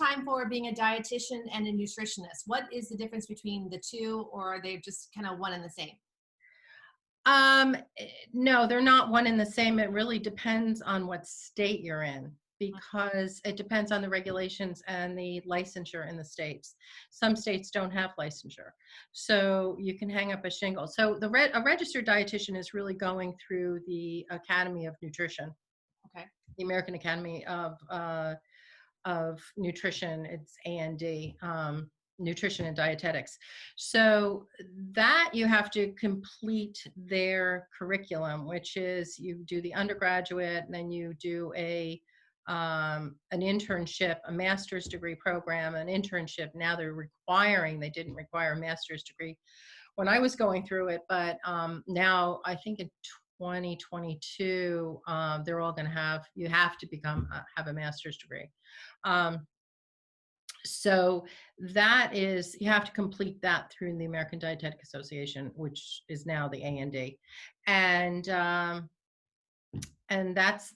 time for being a dietitian and a nutritionist? What is the difference between the two, or are they just kind of one and the same? No, they're not one and the same. It really depends on what state you're in because it depends on the regulations and the licensure in the states. Some states don't have licensure, so you can hang up a shingle. So a registered dietitian is really going through the Academy of Nutrition, Okay. the American Academy of Nutrition. It's A&D, Nutrition and Dietetics. So that you have to complete their curriculum, which is you do the undergraduate, and then you do an internship, a master's degree program, an internship. Now they didn't require a master's degree when I was going through it, but now I think in 2022, they're all going to you have to have a master's degree. So you have to complete that through the American Dietetic Association, which is now the A&D. And that's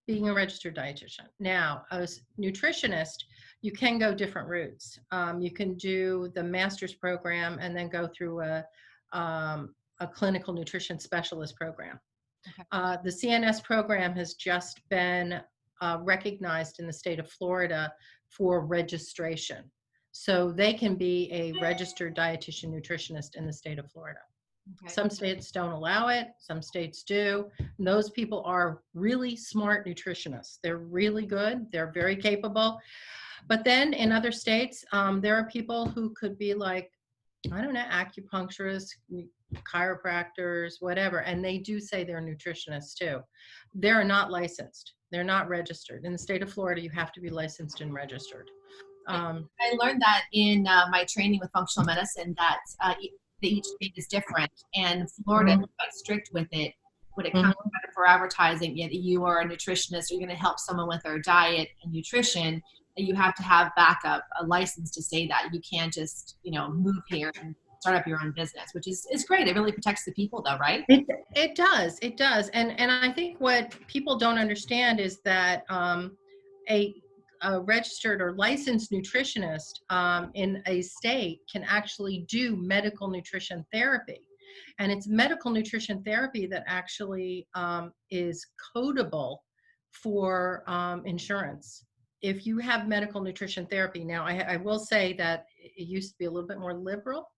being a registered dietitian. Now, as nutritionist, you can go different routes. You can do the master's program and then go through a clinical nutrition specialist program. Okay. The CNS program has just been recognized in the state of Florida for registration. So they can be a registered dietitian nutritionist in the state of Florida. Okay. Some states don't allow it, some states do. And those people are really smart nutritionists. They're really good, they're very capable. But then in other states, there are people who could be like, I don't know, acupuncturists, chiropractors, whatever, and they do say they're nutritionists too. They're not licensed. They're not registered. In the state of Florida, you have to be licensed and registered. I learned that in my training with functional medicine that each state is different, and Florida is quite strict with it when it comes to for advertising. You are a nutritionist, you're going to help someone with their diet and nutrition, and you have to have backup, a license to say that. You can't just move here and start up your own business, which is great. It really protects the people though, right? It does. And I think what people don't understand is that a registered or licensed nutritionist in a state can actually do medical nutrition therapy. And it's medical nutrition therapy that actually is codable for insurance. If you have medical nutrition therapy, now I will say that it used to be a little bit more liberal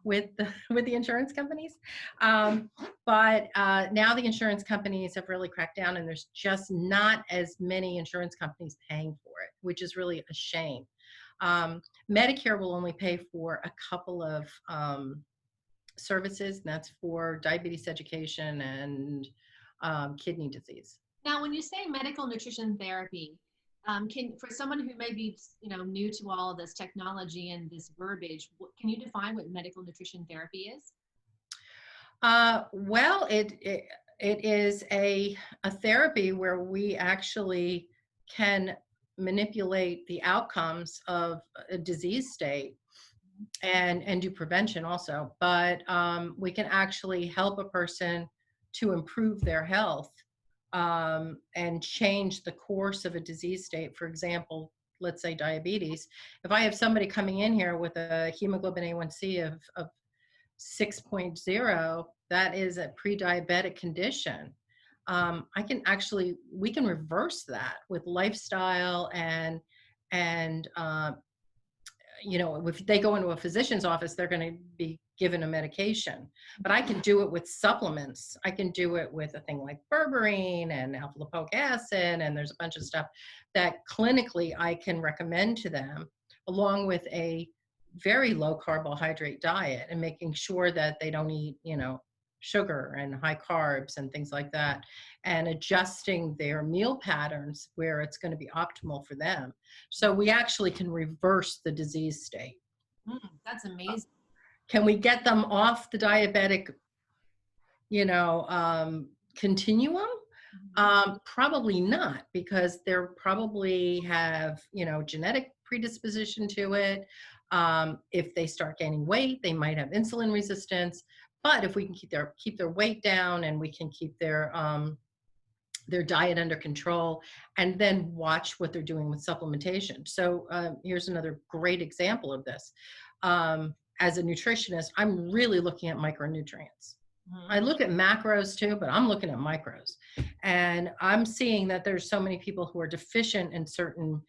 with the insurance companies, but now the insurance companies have really cracked down, and there's just not as many insurance companies paying for it, which is really a shame. Medicare will only pay for a couple of services, and that's for diabetes education and kidney disease. Now, when you say medical nutrition therapy, for someone who may be new to all of this technology and this verbiage, can you define what medical nutrition therapy is? Well, it is a therapy where we actually can manipulate the outcomes of a disease state and do prevention also. But we can actually help a person to improve their health and change the course of a disease state. For example, let's say diabetes. If I have somebody coming in here with a hemoglobin A1C of 6.0, that is a pre-diabetic condition. We can reverse that with lifestyle and if they go into a physician's office, they're going to be given a medication. But I can do it with supplements. I can do it with a thing like berberine and alpha lipoic acid, and there's a bunch of stuff that clinically I can recommend to them, along with a very low carbohydrate diet, and making sure that they don't eat, sugar and high carbs and things like that, and adjusting their meal patterns where it's going to be optimal for them. So we actually can reverse the disease state. That's amazing. Can we get them off the diabetic, continuum? Probably not, because they're probably have, genetic predisposition to it. If they start gaining weight, they might have insulin resistance. But if we can keep their weight down, and we can keep their their diet under control, and then watch what they're doing with supplementation. So here's another great example of this. As a nutritionist, I'm really looking at micronutrients. I Mhm. look at macros too, but I'm looking at micros. And I'm seeing that there's so many people who are deficient in certain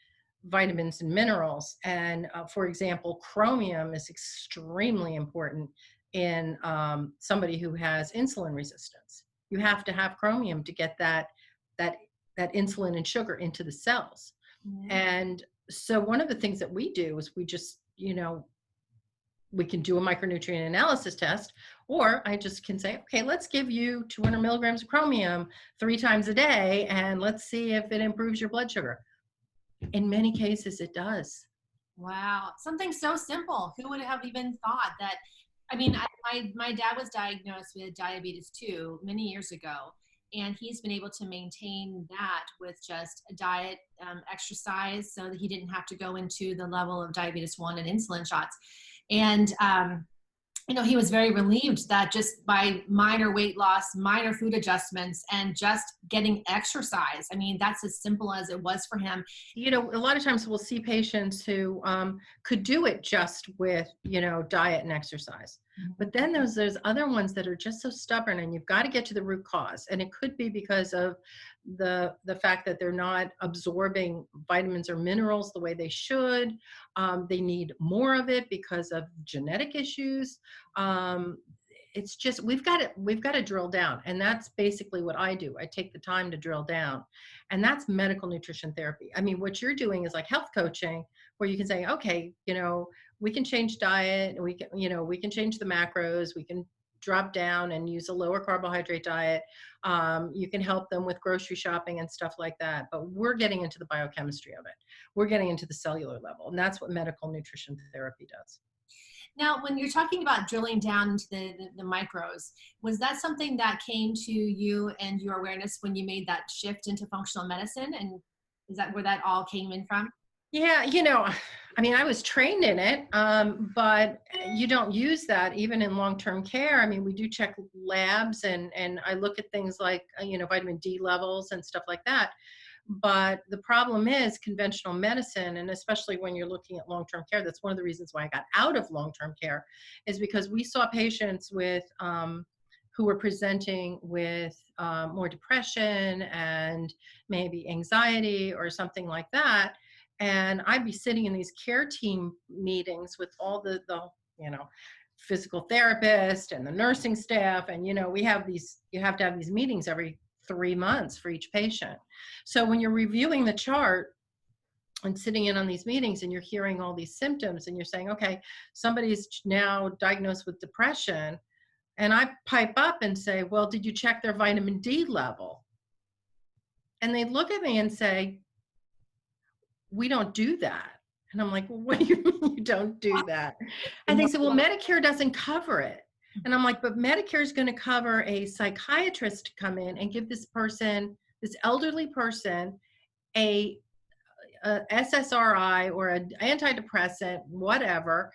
vitamins and minerals. And for example, chromium is extremely important in somebody who has insulin resistance. You have to have chromium to get that that insulin and sugar into the cells. Mhm. And so one of the things that we do is we just, we can do a micronutrient analysis test, or I just can say, okay, let's give you 200 milligrams of chromium 3 times a day, and let's see if it improves your blood sugar. In many cases, it does. Wow, something so simple. Who would have even thought that? I mean, my dad was diagnosed with diabetes too many years ago, and he's been able to maintain that with just a diet, exercise, so that he didn't have to go into the level of diabetes 1 and insulin shots. And he was very relieved that just by minor weight loss, minor food adjustments, and just getting exercise. I mean, that's as simple as it was for him. A lot of times we'll see patients who could do it just with, diet and exercise. But then there's other ones that are just so stubborn, and you've got to get to the root cause. And it could be because of the fact that they're not absorbing vitamins or minerals the way they should. They need more of it because of genetic issues. It's just we've got to drill down, and that's basically what I do. I take the time to drill down, and that's medical nutrition therapy. I mean, what you're doing is like health coaching, where you can say, okay, we can change diet, we can change the macros, we can drop down and use a lower carbohydrate diet. You can help them with grocery shopping and stuff like that, but we're getting into the biochemistry of it. We're getting into the cellular level, and that's what medical nutrition therapy does. Now, when you're talking about drilling down into the micros, was that something that came to you and your awareness when you made that shift into functional medicine? And is that where that all came in from? Yeah, I mean, I was trained in it, but you don't use that even in long-term care. I mean, we do check labs, and I look at things like, vitamin D levels and stuff like that. But the problem is conventional medicine, and especially when you're looking at long-term care, that's one of the reasons why I got out of long-term care, is because we saw patients who were presenting with more depression and maybe anxiety or something like that. And I'd be sitting in these care team meetings with all the physical therapist and the nursing staff, and you have to have these meetings every 3 months for each patient. So when you're reviewing the chart and sitting in on these meetings, and you're hearing all these symptoms, and you're saying, okay, somebody's now diagnosed with depression, and I pipe up and say, well, did you check their vitamin D level? And they look at me and say, we don't do that. And I'm like, well, what do you mean you don't do that? And they said, well, Medicare doesn't cover it. And I'm like, but Medicare is going to cover a psychiatrist to come in and give this elderly person, a SSRI or an antidepressant, whatever,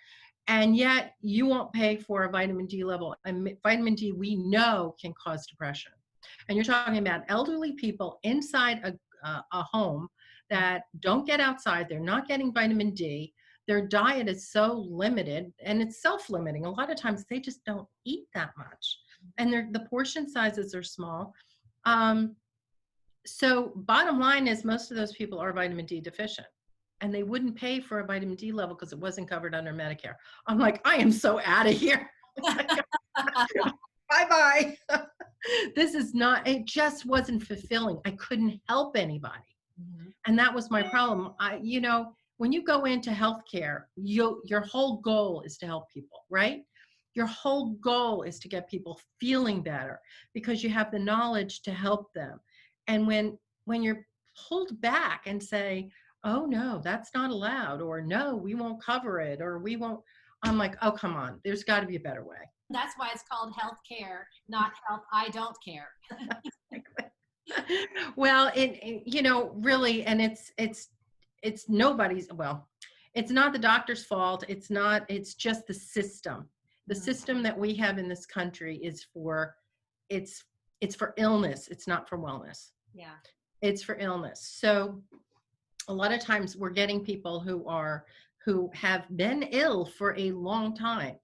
and yet you won't pay for a vitamin D level. And vitamin D, we know, can cause depression. And you're talking about elderly people inside a home that don't get outside. They're not getting vitamin D. Their diet is so limited, and it's self-limiting. A lot of times they just don't eat that much, and the portion sizes are small. So bottom line is most of those people are vitamin D deficient, and they wouldn't pay for a vitamin D level because it wasn't covered under Medicare. I'm like, I am so out of here. Bye-bye. It just wasn't fulfilling. I couldn't help anybody. Mm-hmm. And that was my problem. When you go into healthcare, your whole goal is to help people, right? Your whole goal is to get people feeling better because you have the knowledge to help them. And when you're pulled back and say, oh no, that's not allowed, or no, we won't cover it, or we won't, I'm like, oh, come on, there's got to be a better way. That's why it's called health care, not health. I don't care. Well, really, and it's nobody's, well, it's not the doctor's fault. It's just the system. The system that we have in this country is it's for illness. It's not for wellness. Yeah. It's for illness. So a lot of times we're getting people who have been ill for a long time.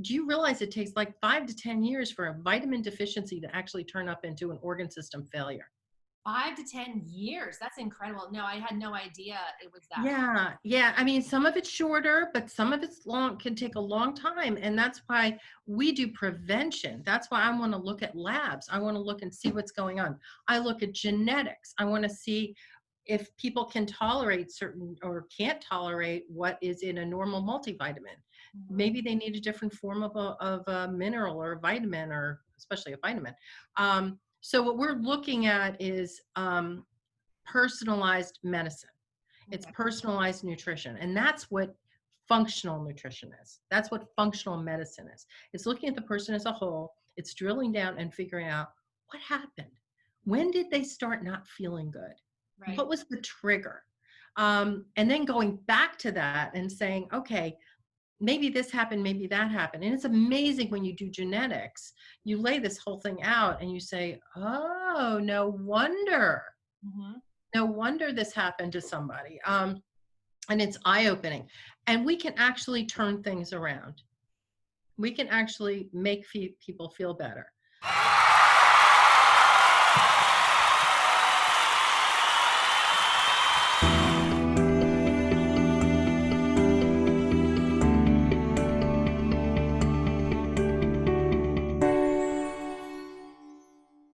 Do you realize it takes like 5 to 10 years for a vitamin deficiency to actually turn up into an organ system failure? 5 to 10 years. That's incredible. No, I had no idea it was that. Yeah, yeah. I mean, some of it's shorter, but some of it's long, can take a long time. And that's why we do prevention. That's why I want to look at labs. I want to look and see what's going on. I look at genetics. I want to see if people can tolerate certain or can't tolerate what is in a normal multivitamin. Mhm. Maybe they need a different form of a mineral or a vitamin, or especially a vitamin. So what we're looking at is personalized medicine. It's Okay. personalized nutrition. And that's what functional nutrition is. That's what functional medicine is. It's looking at the person as a whole. It's drilling down and figuring out what happened. When did they start not feeling good? Right. What was the trigger? And then going back to that and saying, okay, maybe this happened, maybe that happened. And it's amazing when you do genetics, you lay this whole thing out and you say, oh, no wonder. Hmm. No wonder this happened to somebody. And it's eye-opening. And we can actually turn things around. We can actually make people feel better.